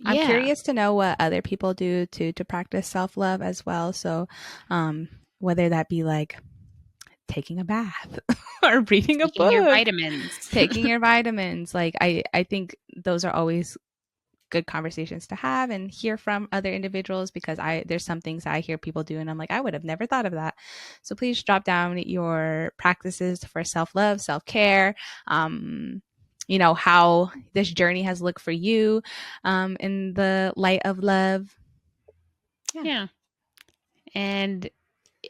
I'm yeah. curious to know what other people do to practice self-love as well. So, whether that be like taking a bath or reading a Taking your book, vitamins. taking your vitamins. Like I think those are always good conversations to have and hear from other individuals, because there's some things I hear people do and I'm like, I would have never thought of that. So please drop down your practices for self-love, self-care, how this journey has looked for you, in the light of love. Yeah. And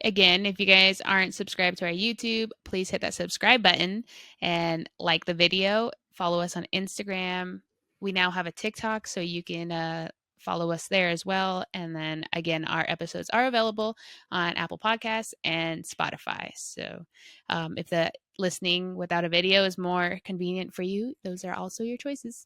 again, if you guys aren't subscribed to our YouTube, please hit that subscribe button and like the video. Follow us on Instagram. We now have a TikTok, so you can follow us there as well. And then again, our episodes are available on Apple Podcasts and Spotify. So if the listening without a video is more convenient for you, those are also your choices.